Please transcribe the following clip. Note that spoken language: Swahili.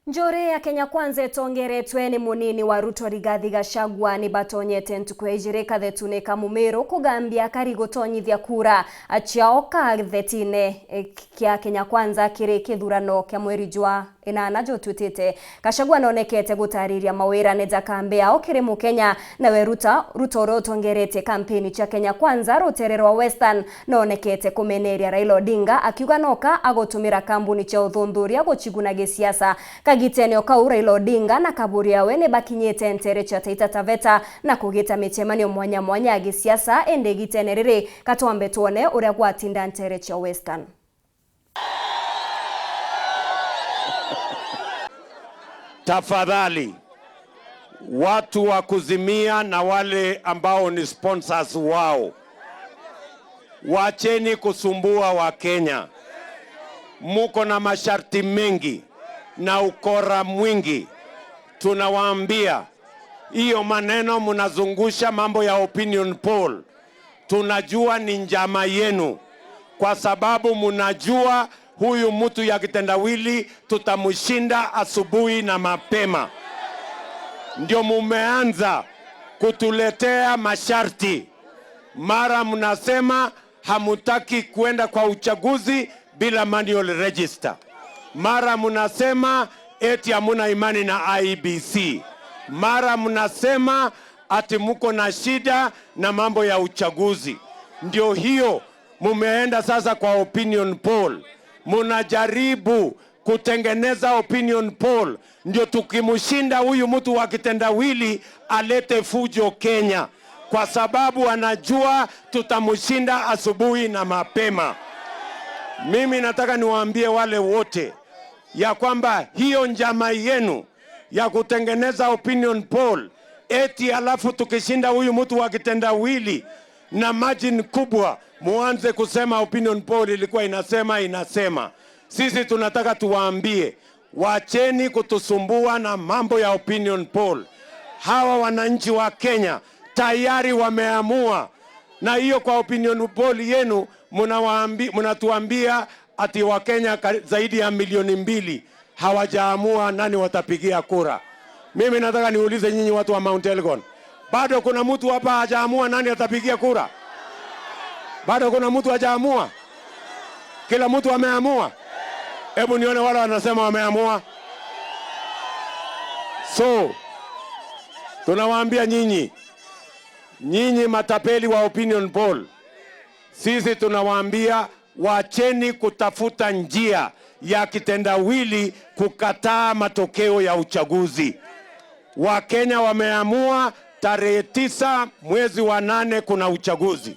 Njore ya Kenya Kwanza etongeretwe ni munini wa RUTO RIGATHI Gachagua ni batonyete ntukwejirika thetuneka MERU kugambia kari gutonyithia kura achiaoka thetine kia Kenya Kwanza kiri kithurano kia mweri jwa inana jotwitite. Gachagua nonekete gutariria mawira neza kambe ao kiri Mukenya nawe RUTO rotongerete kampeni cha Kenya Kwanza rutererwa Western nonekete kumeneria Raila Odinga akiuga noka agotumira kambuni cha uthundhuria guchiguna gisiasa Gitenio kau Raila Odinga na kaburi yawe ne bakinyete ntere cha Taita Taveta na kugita michemanio mwanya mwanya ya gisiasa ende gitenerere katwambe tuone uria gwatinda ntere cha Western. Tafadhali watu wa kuzimia na wale ambao ni sponsors wao, wacheni kusumbua wa Kenya. Muko na masharti mengi na ukora mwingi. Tunawaambia hiyo maneno mnazungusha mambo ya opinion poll. Tunajua ni njama yenu, kwa sababu mnajua huyu mtu ya kitendawili tutamshinda asubuhi na mapema. Ndio mumeanza kutuletea masharti. Mara mnasema hamutaki kwenda kwa uchaguzi bila manual register. Mara mnasema eti hamuna imani na IEBC. Mara mnasema ati muko na shida na mambo ya uchaguzi. Ndio hiyo mumeenda sasa kwa opinion poll. Munajaribu kutengeneza opinion poll ndio tukimshinda huyu mtu wa kitendawili alete fujo Kenya, kwa sababu anajua tutamshinda asubuhi na mapema. Mimi nataka niwaambie wale wote ya kwamba hiyo njama yenu ya kutengeneza opinion poll eti alafu tukishinda huyu mtu wa kitendawili na margin kubwa muanze kusema opinion poll ilikuwa inasema. Sisi tunataka tuwaambie, wacheni kutusumbua na mambo ya opinion poll. Hawa wananchi wa Kenya tayari wameamua, na hiyo kwa opinion poll yenu mnatuambia ati wa Kenya zaidi ya 2,000,000 hawajaamua nani watapigia kura. Mimi nataka niulize nyinyi watu wa Mount Elgon, bado kuna mtu hapa hajaamua nani atapigia kura? Bado kuna mtu hajaamua? Kila mtu ameamua? Hebu nione wale wanasema wameamua. So tunawaambia nyinyi matapeli wa opinion poll, sisi tunawaambia wacheni kutafuta njia ya kitendawili kukataa matokeo ya uchaguzi. Wakenya wameamua tarehe 9 mwezi wa 8 kuna uchaguzi.